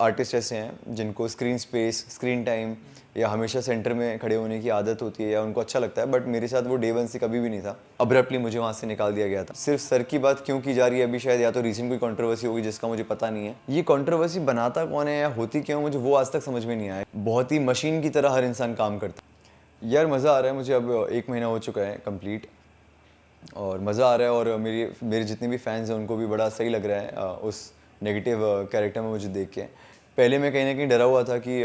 Artist ऐसे हैं जिनको स्क्रीन स्पेस, स्क्रीन टाइम या हमेशा सेंटर में खड़े होने की आदत होती है या उनको अच्छा लगता है, बट मेरे साथ वो डे वन से कभी भी नहीं था। अब्रप्टली मुझे वहाँ से निकाल दिया गया था। सिर्फ सर की बात क्यों की जा रही है अभी, शायद या तो रीसेंट कोई कंट्रोवर्सी होगी जिसका मुझे पता नहीं है। ये कंट्रोवर्सी बनाता कौन है या होती क्यों, मुझे वो आज तक समझ में नहीं आया। बहुत ही मशीन की तरह हर इंसान काम करता है। यार मज़ा आ रहा है मुझे, अब 1 महीना हो चुका है कंप्लीट और मज़ा आ रहा है, और मेरे जितने भी फैंस हैं उनको भी बड़ा सही लग रहा है उस नेगेटिव कैरेक्टर में मुझे देख के। पहले मैं कहीं ना कहीं डरा हुआ था कि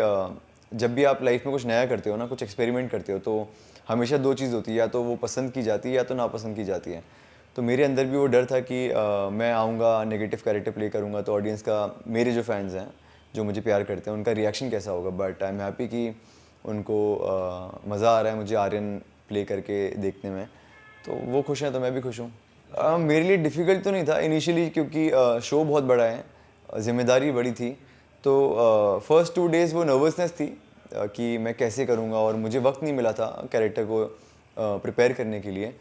जब भी आप लाइफ में कुछ नया करते हो ना, कुछ एक्सपेरिमेंट करते हो, तो हमेशा दो चीज़ होती है, या तो वो पसंद की जाती है या तो नापसंद की जाती है। तो मेरे अंदर भी वो डर था कि मैं आऊँगा, नेगेटिव कैरेक्टर प्ले करूँगा तो ऑडियंस का, मेरे जो फैंस हैं जो मुझे प्यार करते हैं, उनका रिएक्शन कैसा होगा। बट आई एम हैप्पी कि उनको मज़ा आ रहा है मुझे आर्यन प्ले करके देखने में, तो वो खुश हैं तो मैं भी खुश हूँ। मेरे लिए डिफ़िकल्ट तो नहीं था इनिशियली, क्योंकि शो बहुत बड़ा है, ज़िम्मेदारी बड़ी थी। तो फर्स्ट 2 डेज़ वो नर्वसनेस थी कि मैं कैसे करूँगा, और मुझे वक्त नहीं मिला था कैरेक्टर को प्रिपेयर करने के लिए,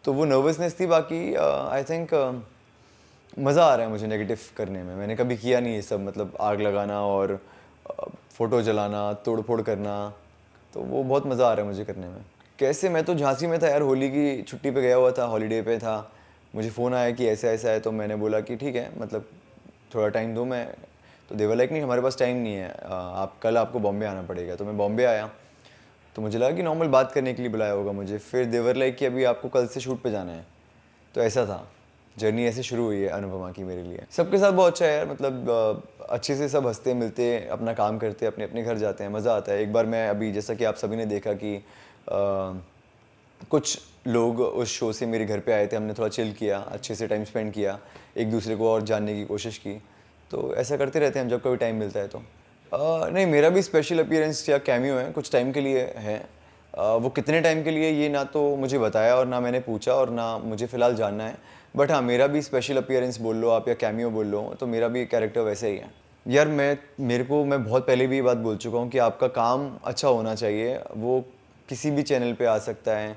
तो वो नर्वसनेस थी। बाकी आई थिंक मज़ा आ रहा है मुझे नेगेटिव करने में। मैंने कभी किया नहीं ये सब, मतलब आग लगाना और फ़ोटो जलाना, तोड़ फोड़ करना, तो वो बहुत मज़ा आ रहा है मुझे करने में। कैसे, मैं तो झांसी में था यार, होली की छुट्टी पे गया हुआ था, हॉलीडे पे था। मुझे फ़ोन आया कि ऐसा ऐसा है, तो मैंने बोला कि ठीक है, मतलब थोड़ा टाइम दो। मैं तो देवर लाइक नहीं, हमारे पास टाइम नहीं है, आप कल आपको बॉम्बे आना पड़ेगा। तो मैं बॉम्बे आया, तो मुझे लगा कि नॉर्मल बात करने के लिए बुलाया होगा मुझे। फिर देवर लाइक कि अभी आपको कल से शूट पे जाना है। तो ऐसा था, जर्नी ऐसे शुरू हुई है अनुपमा की मेरे लिए। सबके साथ बहुत अच्छा है यार, मतलब अच्छे से सब हंसते मिलते अपना काम करते अपने अपने घर जाते हैं, मज़ा आता है। एक बार मैं अभी, जैसा कि आप सभी ने देखा कि कुछ लोग उस शो से मेरे घर पे आए थे, हमने थोड़ा चिल किया, अच्छे से टाइम स्पेंड किया, एक दूसरे को और जानने की कोशिश की। तो ऐसा करते रहते हैं हम जब कभी टाइम मिलता है तो। नहीं, मेरा भी स्पेशल अपीयरेंस या कैमियो है, कुछ टाइम के लिए है। वो कितने टाइम के लिए ये ना तो मुझे बताया और ना मैंने पूछा और ना मुझे फ़िलहाल जानना है। बट हाँ, मेरा भी स्पेशल अपीयरेंस बोल लो आप या कैमियो बोल लो, तो मेरा भी कैरेक्टर वैसे ही है। यार मैं बहुत पहले भी ये बात बोल चुका हूँ कि आपका काम अच्छा होना चाहिए। वो किसी भी चैनल पे आ सकता है,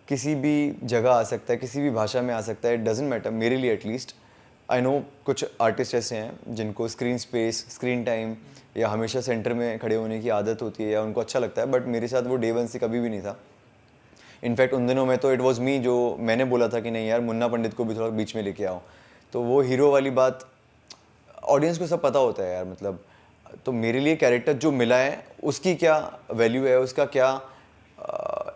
किसी भी जगह आ सकता है, किसी भी भाषा में आ सकता है, इट डजेंट मैटर, मेरे लिए एटलीस्ट। आई नो कुछ आर्टिस्ट ऐसे हैं जिनको स्क्रीन स्पेस, स्क्रीन टाइम या हमेशा सेंटर में खड़े होने की आदत होती है या उनको अच्छा लगता है, बट मेरे साथ वो डे वन से कभी भी नहीं था। इनफैक्ट उन दिनों में तो इट वॉज मी, जो मैंने बोला था कि नहीं यार, मुन्ना पंडित को भी थोड़ा बीच में लेके आओ। तो वो हीरो वाली बात ऑडियंस को सब पता होता है यार, मतलब। तो मेरे लिए कैरेक्टर जो मिला है उसकी क्या वैल्यू है, उसका क्या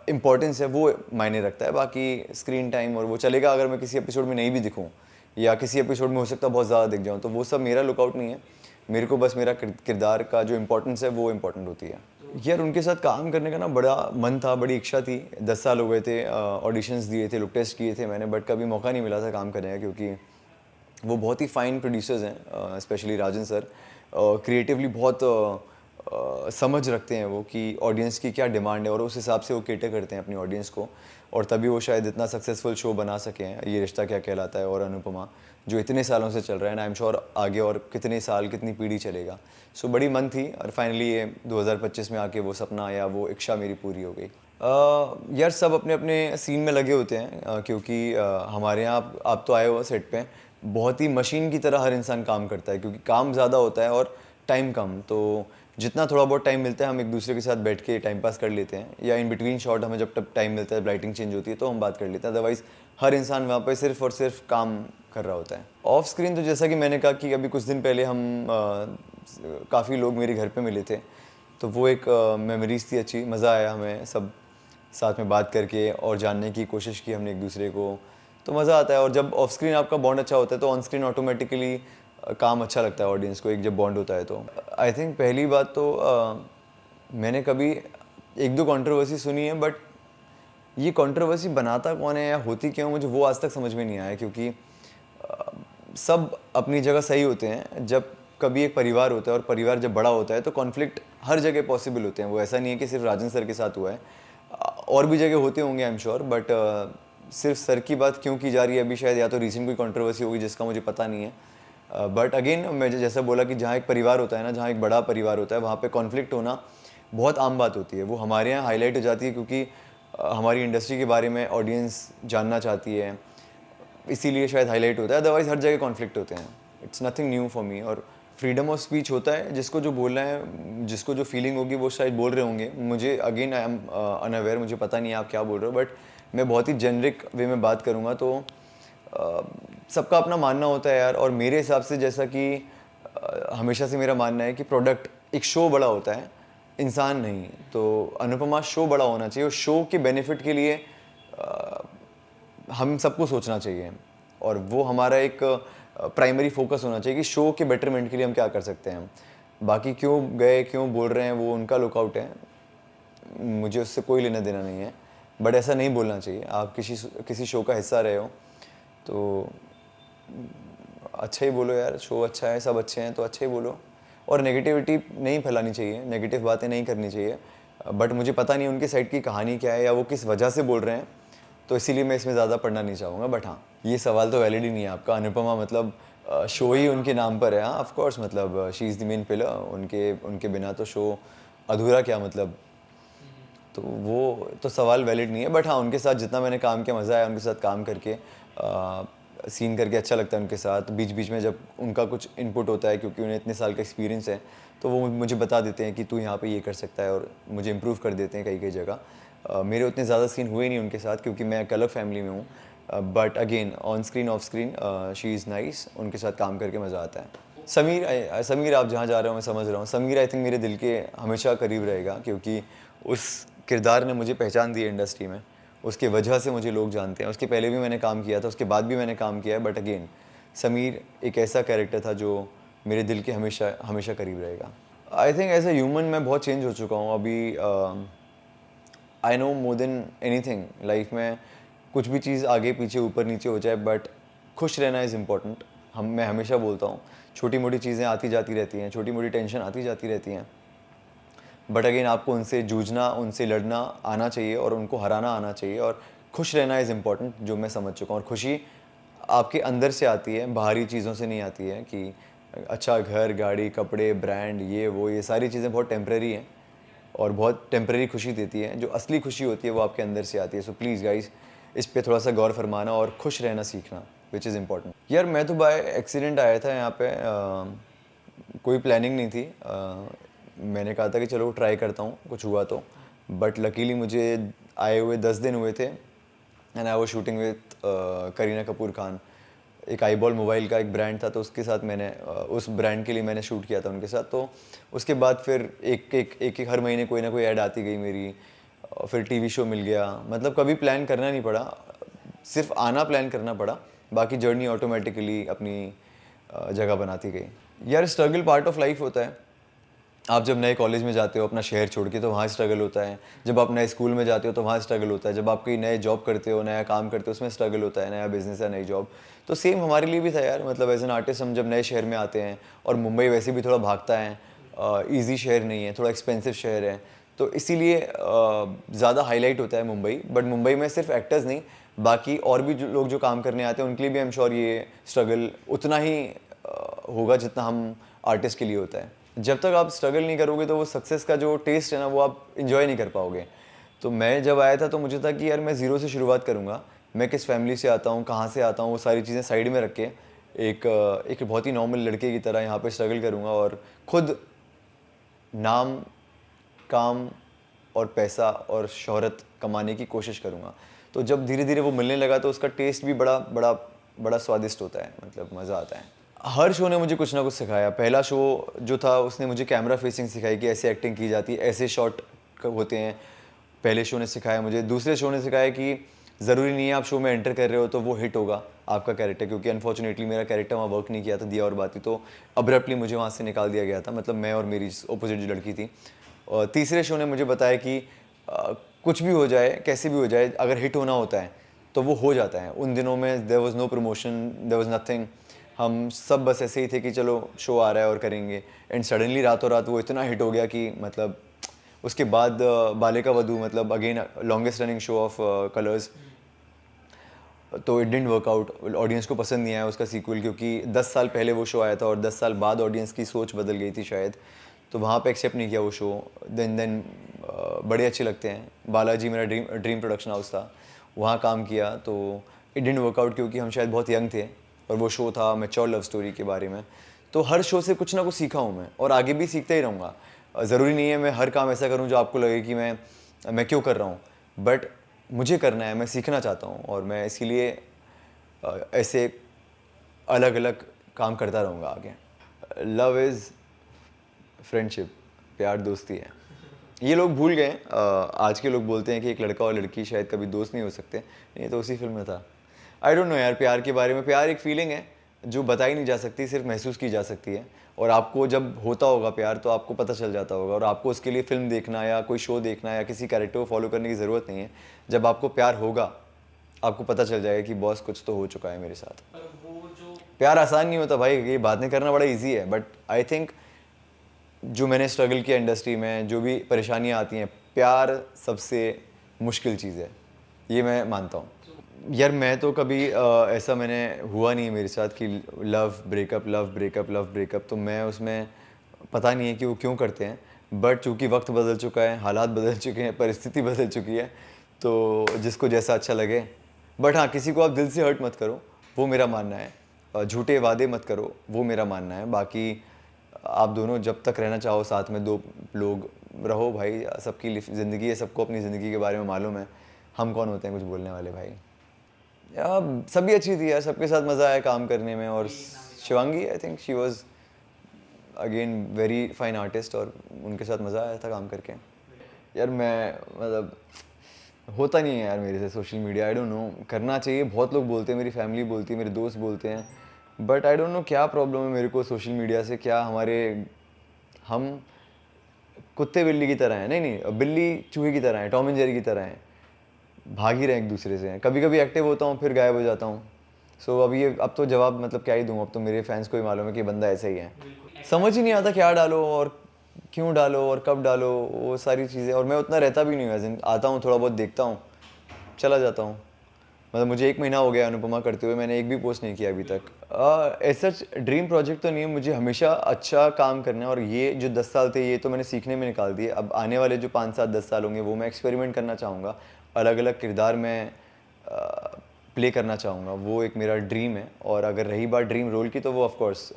इम्पोर्टेंस है, वो मायने रखता है। बाकी स्क्रीन टाइम और वो चलेगा, अगर मैं किसी एपिसोड में नहीं भी दिखूँ या किसी एपिसोड में हो सकता है बहुत ज़्यादा दिख जाऊँ, तो वो सब मेरा लुकआउट नहीं है। मेरे को बस मेरा किरदार का जो इम्पोर्टेंस है वो इम्पोर्टेंट होती है। यार उनके साथ काम करने का ना बड़ा मन था, बड़ी इच्छा थी। 10 साल हो गए थे, ऑडिशंस दिए थे, लुक टेस्ट किए थे मैंने, बट कभी मौका नहीं मिला था काम करने का, क्योंकि वो बहुत ही फाइन प्रोड्यूसर्स हैं, स्पेशली राजन सर। क्रिएटिवली बहुत समझ रखते हैं वो कि ऑडियंस की क्या डिमांड है, और उस हिसाब से वो केटर करते हैं अपनी ऑडियंस को, और तभी वो शायद इतना सक्सेसफुल शो बना सके हैं, ये रिश्ता क्या कहलाता है और अनुपमा, जो इतने सालों से चल रहा है, एंड आई एम श्योर आगे और कितने साल, कितनी पीढ़ी चलेगा। सो बड़ी मन थी, और फाइनली ये 2025 में आके वो सपना या वो इच्छा मेरी पूरी हो गई। यार सब अपने अपने सीन में लगे होते हैं, क्योंकि हमारे यहाँ आप तो आए हो सेट पे, बहुत ही मशीन की तरह हर इंसान काम करता है, क्योंकि काम ज़्यादा होता है और टाइम कम। तो जितना थोड़ा बहुत टाइम मिलता है हम एक दूसरे के साथ बैठ के टाइम पास कर लेते हैं, या इन बिटवीन शॉट हमें जब तक टाइम मिलता है, लाइटिंग चेंज होती है तो हम बात कर लेते हैं। अदरवाइज़ हर इंसान वहाँ पर सिर्फ और सिर्फ काम कर रहा होता है। ऑफ स्क्रीन तो जैसा कि मैंने कहा कि अभी कुछ दिन पहले हम काफ़ी लोग मेरे घर पे मिले थे, तो वो एक मेमोरीज थी अच्छी। मज़ा आया हमें सब साथ में बात करके, और जानने की कोशिश की हमने एक दूसरे को, तो मज़ा आता है। और जब ऑफ स्क्रीन आपका बॉन्ड अच्छा होता है तो ऑन स्क्रीन ऑटोमेटिकली काम अच्छा लगता है ऑडियंस को, एक जब बॉन्ड होता है तो। आई थिंक पहली बात तो मैंने कभी एक दो कंट्रोवर्सी सुनी है, बट ये कंट्रोवर्सी बनाता कौन है या होती क्यों, मुझे वो आज तक समझ में नहीं आया। क्योंकि सब अपनी जगह सही होते हैं। जब कभी एक परिवार होता है और परिवार जब बड़ा होता है तो कॉन्फ्लिक्ट हर जगह पॉसिबल होते हैं। वो ऐसा नहीं है कि सिर्फ राजन सर के साथ हुआ है, और भी जगह होते होंगे आई एम श्योर, बट सिर्फ सर की बात क्यों की जा रही है अभी, शायद या तो रीसेंट कोई कंट्रोवर्सी होगी जिसका मुझे पता नहीं है। बट अगेन मैं जैसा बोला कि जहाँ एक परिवार होता है ना, जहाँ एक बड़ा परिवार होता है, वहाँ पे कॉन्फ्लिक्ट होना बहुत आम बात होती है। वो हमारे यहाँ हाईलाइट हो जाती है क्योंकि हमारी इंडस्ट्री के बारे में ऑडियंस जानना चाहती है, इसीलिए शायद हाईलाइट होता है। अदरवाइज हर जगह कॉन्फ्लिक्ट होते हैं, it's nothing new for me. और फ्रीडम ऑफ स्पीच होता है, जिसको जो बोलना है, जिसको जो फीलिंग होगी वो शायद बोल रहे होंगे। मुझे अगेन आई एम अनअवेयर, मुझे पता नहीं है आप क्या बोल रहे हो, बट मैं बहुत ही जेनरिक वे में बात करूँगा। तो सबका अपना मानना होता है यार। और मेरे हिसाब से, जैसा कि हमेशा से मेरा मानना है कि प्रोडक्ट, एक शो बड़ा होता है, इंसान नहीं। तो अनुपमा शो बड़ा होना चाहिए, और शो के बेनिफिट के लिए हम सबको सोचना चाहिए, और वो हमारा एक प्राइमरी फोकस होना चाहिए कि शो के बेटरमेंट के लिए हम क्या कर सकते हैं। बाकी क्यों गए, क्यों बोल रहे हैं, वो उनका लुकआउट है, मुझे उससे कोई लेना देना नहीं है। बट ऐसा नहीं बोलना चाहिए। आप किसी शो का हिस्सा रहे हो तो अच्छा ही बोलो यार, शो अच्छा है, सब अच्छे हैं तो अच्छा ही बोलो। और नेगेटिविटी नहीं फैलानी चाहिए, नेगेटिव बातें नहीं करनी चाहिए। बट मुझे पता नहीं उनके साइड की कहानी क्या है, या वो किस वजह से बोल रहे हैं, तो इसीलिए मैं इसमें ज़्यादा पढ़ना नहीं चाहूँगा। बट हाँ, ये सवाल तो वैलिड ही नहीं है आपका। अनुपमा मतलब शो ही उनके नाम पर है। हाँ, ऑफ कोर्स, मतलब she is the main pillar. उनके उनके बिना तो शो अधूरा क्या मतलब। तो वो तो सवाल वैलिड नहीं है। बट हाँ, उनके साथ जितना मैंने काम किया, मज़ा आया उनके साथ काम करके, सीन करके अच्छा लगता है उनके साथ। बीच बीच में जब उनका कुछ इनपुट होता है, क्योंकि उन्हें इतने साल का एक्सपीरियंस है, तो वो मुझे बता देते हैं कि तू यहाँ पे ये कर सकता है, और मुझे इम्प्रूव कर देते हैं कई कई जगह। मेरे उतने ज़्यादा सीन हुए नहीं उनके साथ, क्योंकि मैं एक अलग फैमिली में हूँ। But again, on screen of screen she is nice. उनके साथ काम करके मज़ा आता है। समीर, आप जहाँ जा रहे हो मैं समझ रहा हूँ। समीर आई थिंक मेरे दिल के हमेशा करीब रहेगा, क्योंकि उस किरदार ने मुझे पहचान दी है इंडस्ट्री में। उसके वजह से मुझे लोग जानते हैं। उसके पहले भी मैंने काम किया था, उसके बाद भी मैंने काम किया है। बट अगेन, समीर एक ऐसा कैरेक्टर था जो मेरे दिल के हमेशा हमेशा करीब रहेगा। I think as a human मैं बहुत चेंज हो चुका हूँ अभी। I know more than anything life में, कुछ भी चीज़ आगे पीछे ऊपर नीचे हो जाए, बट खुश रहना इज़ इम्पॉर्टेंट। मैं हमेशा बोलता हूँ, छोटी मोटी चीज़ें आती जाती रहती हैं, छोटी मोटी टेंशन आती जाती रहती हैं, बट अगेन आपको उनसे जूझना, उनसे लड़ना आना चाहिए, और उनको हराना आना चाहिए। और खुश रहना इज़ इम्पॉर्टेंट, जो मैं समझ चुका हूँ। और खुशी आपके अंदर से आती है, बाहरी चीज़ों से नहीं आती है। कि अच्छा घर, गाड़ी, कपड़े, ब्रांड, ये वो, ये सारी चीज़ें बहुत टेम्परेरी हैं, और बहुत टेम्परेरी खुशी देती है। जो असली खुशी होती है वो आपके अंदर से आती है। सो प्लीज़ गाइस, इस पे थोड़ा सा गौर फरमाना और खुश रहना सीखना, विच इज़ इम्पॉर्टेंट। यार मैं तो बाय एक्सीडेंट आया था यहाँ पे। कोई प्लानिंग नहीं थी। मैंने कहा था कि चलो ट्राई करता हूँ, कुछ हुआ तो। बट लकीली मुझे आए हुए 10 दिन हुए थे, एंड आई वो शूटिंग विथ करीना कपूर खान। एक आईबॉल मोबाइल का एक ब्रांड था, तो उसके साथ मैंने उस ब्रांड के लिए मैंने शूट किया था उनके साथ। तो उसके बाद फिर एक हर महीने कोई ना कोई ऐड आती गई मेरी। फिर टीवी शो मिल गया। मतलब कभी प्लान करना नहीं पड़ा, सिर्फ आना प्लान करना पड़ा। बाकी जर्नी ऑटोमेटिकली अपनी जगह बनाती गई। यार स्ट्रगल पार्ट ऑफ लाइफ होता है। आप जब नए कॉलेज में जाते हो अपना शहर छोड़ के, तो वहाँ स्ट्रगल होता है। जब आप नए स्कूल में जाते हो तो वहाँ स्ट्रगल होता है। जब आप कोई नए जॉब करते हो, नया काम करते हो, उसमें स्ट्रगल होता है। नया बिजनेस है, नई जॉब। तो सेम हमारे लिए भी था यार। मतलब एज एन आर्टिस्ट हम जब नए शहर में आते हैं, और मुंबई वैसे भी थोड़ा भागता है, ईजी शहर नहीं है, थोड़ा एक्सपेंसिव शहर है, तो इसीलिए ज़्यादा हाईलाइट होता है मुंबई। बट मुंबई में सिर्फ एक्टर्स नहीं, बाकी और भी जो लोग जो काम करने आते हैं उनके लिए भी आई एम श्योर ये स्ट्रगल उतना ही होगा जितना हम आर्टिस्ट के लिए होता है। जब तक आप स्ट्रगल नहीं करोगे तो वो सक्सेस का जो टेस्ट है ना, वो आप इंजॉय नहीं कर पाओगे। तो मैं जब आया था तो मुझे था कि यार मैं ज़ीरो से शुरुआत करूँगा। मैं किस फैमिली से आता हूँ, कहाँ से आता हूँ, वो सारी चीज़ें साइड में रख के एक बहुत ही नॉर्मल लड़के की तरह यहाँ पे स्ट्रगल करूँगा, और खुद नाम, काम और पैसा और शोहरत कमाने की कोशिश करूँगा। तो जब धीरे धीरे वो मिलने लगा तो उसका टेस्ट भी बड़ा बड़ा बड़ा स्वादिष्ट होता है। मतलब मज़ा आता है। हर शो ने मुझे कुछ ना कुछ सिखाया। पहला शो जो था उसने मुझे कैमरा फेसिंग सिखाई कि ऐसे एक्टिंग की जाती है, ऐसे शॉट होते हैं। पहले शो ने सिखाया मुझे। दूसरे शो ने सिखाया कि ज़रूरी नहीं है आप शो में एंटर कर रहे हो तो वो हिट होगा आपका कैरेक्टर, क्योंकि अनफॉर्चुनेटली मेरा कैरेक्टर वहाँ वर्क नहीं किया था, दिया और बाती। तो अब्रप्टली मुझे वहाँ से निकाल दिया गया था। मतलब मैं और मेरी अपोजिट जो लड़की थी। और तीसरे शो ने मुझे बताया कि कुछ भी हो जाए, कैसे भी हो जाए, अगर हिट होना होता है तो वो हो जाता है। उन दिनों में there was no promotion, there was nothing. हम सब बस ऐसे ही थे कि चलो शो आ रहा है और करेंगे। एंड सडनली रातों रात वो इतना हिट हो गया कि मतलब उसके बाद बालिका वधू, मतलब again longest running show of Colors, तो it didn't work out. Audience को पसंद नहीं आया उसका सीक्वल, क्योंकि 10 साल पहले वो शो आया था और 10 साल बाद ऑडियंस की सोच बदल गई थी शायद। तो वहाँ पे एक्सेप्ट नहीं किया वो शो। देन बड़े अच्छे लगते हैं। बालाजी मेरा ड्रीम प्रोडक्शन हाउस था, वहाँ काम किया। तो इट डिडंट वर्क आउट, क्योंकि हम शायद बहुत यंग थे और वो शो था मैच्योर लव स्टोरी के बारे में। तो हर शो से कुछ ना कुछ सीखा हूँ मैं, और आगे भी सीखता ही रहूँगा। ज़रूरी नहीं है मैं हर काम ऐसा करूँ जो आपको लगे कि मैं क्यों कर रहा हूँ, बट मुझे करना है, मैं सीखना चाहता हूँ, और मैं इसीलिए ऐसे अलग अलग काम करता रहूँगा आगे। लव इज़ फ्रेंडशिप, प्यार दोस्ती है। ये लोग भूल गए आज के लोग बोलते हैं कि एक लड़का और लड़की शायद कभी दोस्त नहीं हो सकते, ये तो उसी फिल्म में था। आई डोंट नो यार, प्यार के बारे में, प्यार एक फीलिंग है जो बताई नहीं जा सकती, सिर्फ महसूस की जा सकती है, और आपको जब होता होगा प्यार तो आपको पता चल जाता होगा, और आपको उसके लिए फिल्म देखना या कोई शो देखना या किसी कैरेक्टर को फॉलो करने की ज़रूरत नहीं है। जब आपको प्यार होगा आपको पता चल जाएगा कि बॉस कुछ तो हो चुका है मेरे साथ। पर वो जो प्यार आसान नहीं होता भाई, ये बातें करना बड़ा इजी है, बट आई थिंक जो मैंने स्ट्रगल किया इंडस्ट्री में, जो भी परेशानियाँ आती हैं, प्यार सबसे मुश्किल चीज़ है, ये मैं मानता हूँ। यार मैं तो कभी ऐसा मैंने हुआ नहीं मेरे साथ कि love breakup love breakup love breakup, तो मैं उसमें पता नहीं है कि वो क्यों करते हैं, बट चूंकि वक्त बदल चुका है, हालात बदल चुके हैं, परिस्थिति बदल चुकी है, तो जिसको जैसा अच्छा लगे। बट हाँ, किसी को आप दिल से हर्ट मत करो, वो मेरा मानना है। झूठे वादे मत करो, वो मेरा मानना है। बाकी आप दोनों जब तक रहना चाहो साथ में, दो लोग रहो भाई, सबकी ज़िंदगी है, सबको अपनी ज़िंदगी के बारे में मालूम है, हम कौन होते हैं कुछ बोलने वाले भाई। सभी अच्छी थी यार, सबके साथ मज़ा आया काम करने में, और Shivangi I think she was again very fine artist, और उनके साथ मज़ा आया था काम करके। यार मैं मतलब होता नहीं है यार मेरे से social media, I don't know, करना चाहिए, बहुत लोग बोलते हैं, मेरी फैमिली बोलती है, मेरे दोस्त बोलते हैं, बट आई डोंट नो क्या प्रॉब्लम है मेरे को सोशल मीडिया से। क्या हम कुत्ते बिल्ली की तरह हैं? नहीं नहीं, बिल्ली चूहे की तरह है, टॉम एंड जेरी की तरह है, भाग ही रहे हैं एक दूसरे से। कभी कभी एक्टिव होता हूँ फिर गायब हो जाता हूँ। सो अब तो जवाब मतलब क्या ही दूँ, अब तो मेरे फैंस को ही मालूम है कि बंदा ऐसा ही है। समझ ही नहीं आता क्या डालो और क्यों डालो और कब डालो, वो सारी चीज़ें, और मैं उतना रहता भी नहीं हूँ, एज आता हूँ थोड़ा बहुत देखता हूँ, चला जाता हूँ। मतलब मुझे 1 महीना हो गया अनुपमा करते हुए, मैंने एक भी पोस्ट नहीं किया अभी तक। ऐसा ड्रीम प्रोजेक्ट तो नहीं है, मुझे हमेशा अच्छा काम करना है, और ये जो 10 साल थे ये तो मैंने सीखने में निकाल दिए। अब आने वाले जो 5 7 10 साल होंगे वो मैं एक्सपेरिमेंट करना चाहूँगा, अलग अलग किरदार में प्ले करना चाहूँगा, वो एक मेरा ड्रीम है। और अगर रही बात ड्रीम रोल की, तो वो ऑफकोर्स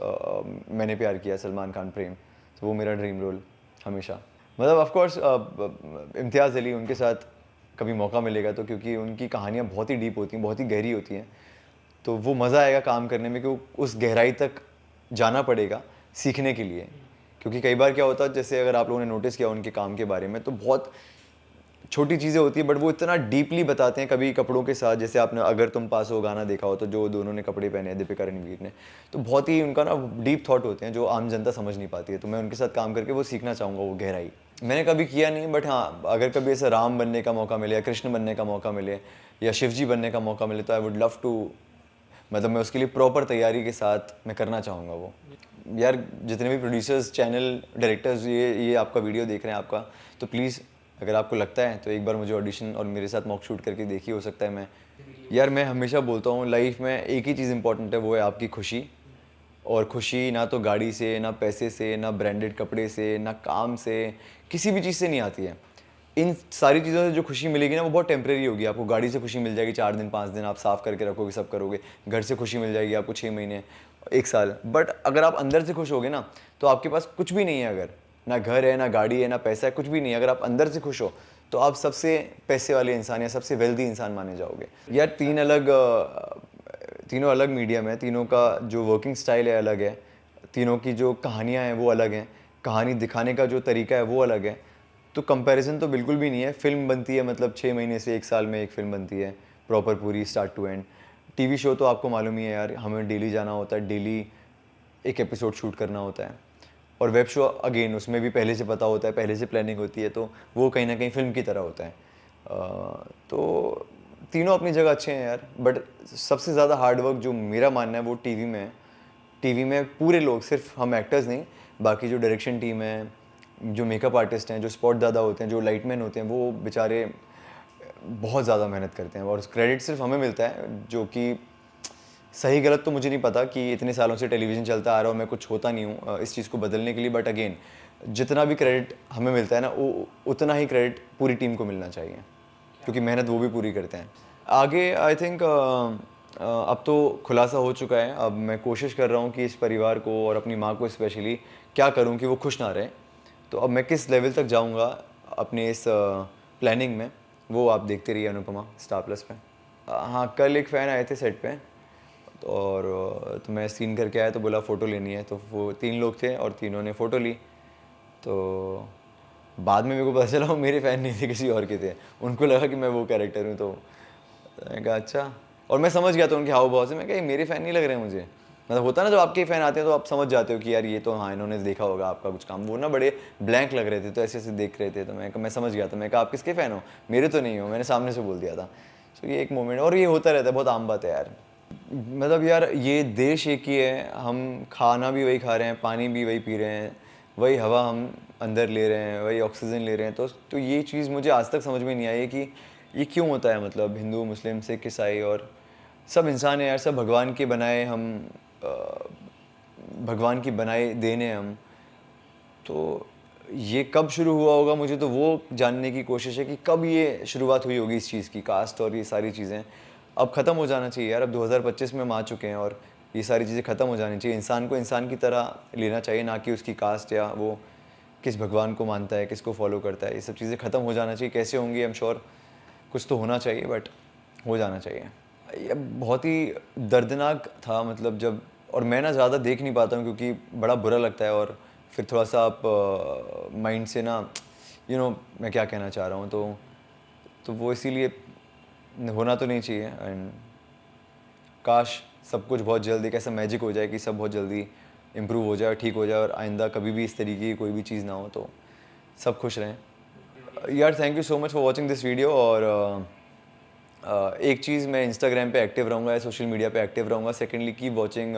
मैंने प्यार किया सलमान खान प्रेम, तो वो मेरा ड्रीम रोल हमेशा। मतलब ऑफकोर्स इम्तियाज़ अली, उनके साथ कभी मौका मिलेगा तो, क्योंकि उनकी कहानियाँ बहुत ही डीप होती हैं, बहुत ही गहरी होती हैं, तो वो मज़ा आएगा काम करने में, कि उस गहराई तक जाना पड़ेगा सीखने के लिए। क्योंकि कई बार क्या होता है, जैसे अगर आप लोगों ने नोटिस किया उनके काम के बारे में, तो बहुत छोटी चीज़ें होती है, बट वो इतना डीपली बताते हैं। कभी कपड़ों के साथ, जैसे आपने अगर तुम पास हो गाना देखा हो, तो जो दोनों ने कपड़े पहने हैं, दीपिका रणवीर ने, तो बहुत ही उनका ना डीप थॉट होते हैं जो आम जनता समझ नहीं पाती है। तो मैं उनके साथ काम करके वो सीखना चाहूँगा, वो गहराई। मैंने कभी किया नहीं, बट हाँ, अगर कभी ऐसा राम बनने का मौका मिले या कृष्ण बनने का मौका मिले या शिवजी बनने का मौका मिले, तो आई वुड लव टू, मतलब मैं उसके लिए प्रॉपर तैयारी के साथ मैं करना चाहूँगा वो। यार जितने भी प्रोड्यूसर्स, चैनल डायरेक्टर्स ये आपका वीडियो देख रहे हैं आपका, तो प्लीज़ अगर आपको लगता है तो एक बार मुझे ऑडिशन और मेरे साथ मॉक शूट करके देखिए, हो सकता है मैं। यार मैं हमेशा बोलता हूँ लाइफ में एक ही चीज़ इंपॉर्टेंट है, वो है आपकी खुशी। और खुशी ना तो गाड़ी से, ना पैसे से, ना ब्रांडेड कपड़े से, ना काम से, किसी भी चीज़ से नहीं आती है। इन सारी चीज़ों से जो खुशी मिलेगी ना, वो बहुत टेम्परेरी होगी। आपको गाड़ी से खुशी मिल जाएगी 4 दिन 5 दिन, आप साफ़ करके रखोगे, सब करोगे। घर से खुशी मिल जाएगी आपको 6 महीने 1 साल। बट अगर आप अंदर से खुश होगे ना, तो आपके पास कुछ भी नहीं है। अगर ना घर है, ना गाड़ी है, ना पैसा है, कुछ भी नहीं है, अगर आप अंदर से खुश हो, तो आप सबसे पैसे वाले इंसान या सबसे वेल्दी इंसान माने जाओगे। यार तीनों अलग मीडियम है, तीनों का जो वर्किंग स्टाइल है अलग है, तीनों की जो कहानियाँ हैं वो अलग हैं, कहानी दिखाने का जो तरीका है वो अलग है। तो कंपैरिजन तो बिल्कुल भी नहीं है। फिल्म बनती है मतलब 6 महीने से 1 साल में एक फिल्म बनती है, प्रॉपर पूरी start to end. TV show तो आपको मालूम ही है यार, हमें डेली जाना होता है, डेली एक एपिसोड शूट करना होता है। और वेब शो अगेन, उसमें भी पहले से पता होता है, पहले से प्लानिंग होती है, तो वो कहीं ना कहीं फिल्म की तरह होता है। तो तीनों अपनी जगह अच्छे हैं यार, बट सबसे ज़्यादा हार्डवर्क जो मेरा मानना है वो टीवी में है। टीवी में पूरे लोग, सिर्फ हम एक्टर्स नहीं, बाकी जो डायरेक्शन टीम है, जो मेकअप आर्टिस्ट हैं, जो स्पॉट दादा होते हैं, जो लाइटमैन होते हैं, वो बेचारे बहुत ज़्यादा मेहनत करते हैं, और क्रेडिट सिर्फ हमें मिलता है। जो कि सही गलत तो मुझे नहीं पता, कि इतने सालों से टेलीविज़न चलता आ रहा हूँ, मैं कुछ होता नहीं हूँ इस चीज़ को बदलने के लिए, बट अगेन जितना भी क्रेडिट हमें मिलता है ना, वो उतना ही क्रेडिट पूरी टीम को मिलना चाहिए, क्योंकि मेहनत वो भी पूरी करते हैं। आगे आई थिंक अब तो खुलासा हो चुका है। अब मैं कोशिश कर रहा हूँ कि इस परिवार को और अपनी माँ को स्पेशली क्या करूँ कि वो खुश ना रहें। तो अब मैं किस लेवल तक जाऊँगा अपने इस प्लानिंग में, वो आप देखते रहिए अनुपमा स्टार प्लस पे। हाँ, कल एक फ़ैन आए थे सेट पे, और तो मैं सीन करके आया तो बोला फ़ोटो लेनी है, तो वो 3 लोग थे और तीनों ने फ़ोटो ली। तो बाद में मेरे को पता चला वो मेरे फ़ैन नहीं थे, किसी और के थे। उनको लगा कि मैं वो कैरेक्टर हूँ, तो मैंने कहा अच्छा। और मैं समझ गया था उनके हाव भाव से, मैं कहा ये मेरे फ़ैन नहीं लग रहे हैं मुझे। मतलब होता है ना, जब आपके फ़ैन आते हैं तो आप समझ जाते हो कि यार ये तो हाँ इन्होंने देखा होगा आपका कुछ काम। वो ना बड़े ब्लैंक लग रहे थे, तो ऐसे ऐसे देख रहे थे, तो मैं समझ गया था। मैं कहा आप किसके फ़ैन हो? मेरे तो नहीं हो, मैंने सामने से बोल दिया था। तो ये एक मोमेंट, और ये होता रहता है, बहुत आम बात है यार। मतलब यार ये देश एक ही है, हम खाना भी वही खा रहे हैं, पानी भी वही पी रहे हैं, वही हवा हम अंदर ले रहे हैं, वही ऑक्सीजन ले रहे हैं। तो ये चीज़ मुझे आज तक समझ में नहीं आई है कि ये क्यों होता है। मतलब हिंदू, मुस्लिम, सिख, ईसाई और सब इंसान है यार, सब भगवान के बनाए हम, अ, भगवान की बनाए देने हम। तो ये कब शुरू हुआ होगा, मुझे तो वो जानने की कोशिश है कि कब ये शुरुआत हुई होगी इस चीज़ की, कास्ट और ये सारी चीज़ें। अब ख़त्म हो जाना चाहिए यार, अब 2025 में हम आ चुके हैं और ये सारी चीज़ें ख़त्म हो जानी चाहिए। इंसान को इंसान की तरह लेना चाहिए, ना कि उसकी कास्ट या वो किस भगवान को मानता है, किसको फॉलो करता है। ये सब चीज़ें ख़त्म हो जाना चाहिए। कैसे होंगी आई एम श्योर, कुछ तो होना चाहिए, बट हो जाना चाहिए। ये बहुत ही दर्दनाक था, मतलब जब, और मैं ना ज़्यादा देख नहीं पाता हूँ क्योंकि बड़ा बुरा लगता है, और फिर थोड़ा सा आप माइंड से ना, मैं क्या कहना चाह रहा हूँ, तो वो इसीलिए होना तो नहीं चाहिए। एंड काश सब कुछ बहुत जल्दी एक ऐसा मैजिक हो जाए कि सब बहुत जल्दी इम्प्रूव हो जाए और ठीक हो जाए, और आइंदा कभी भी इस तरीके की कोई भी चीज़ ना हो, तो सब खुश रहें। यार thank you so much for watching this video. और एक चीज़, मैं इंस्टाग्राम पे एक्टिव रहूँगा या सोशल मीडिया पे एक्टिव रहूँगा। Secondly keep watching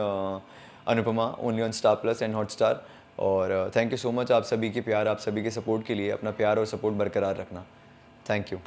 Anupama only on star plus and Hotstar. और थैंक यू सो मच आप सभी के प्यार, आप सभी के सपोर्ट के लिए। अपना प्यार और सपोर्ट बरकरार रखना। Thank you.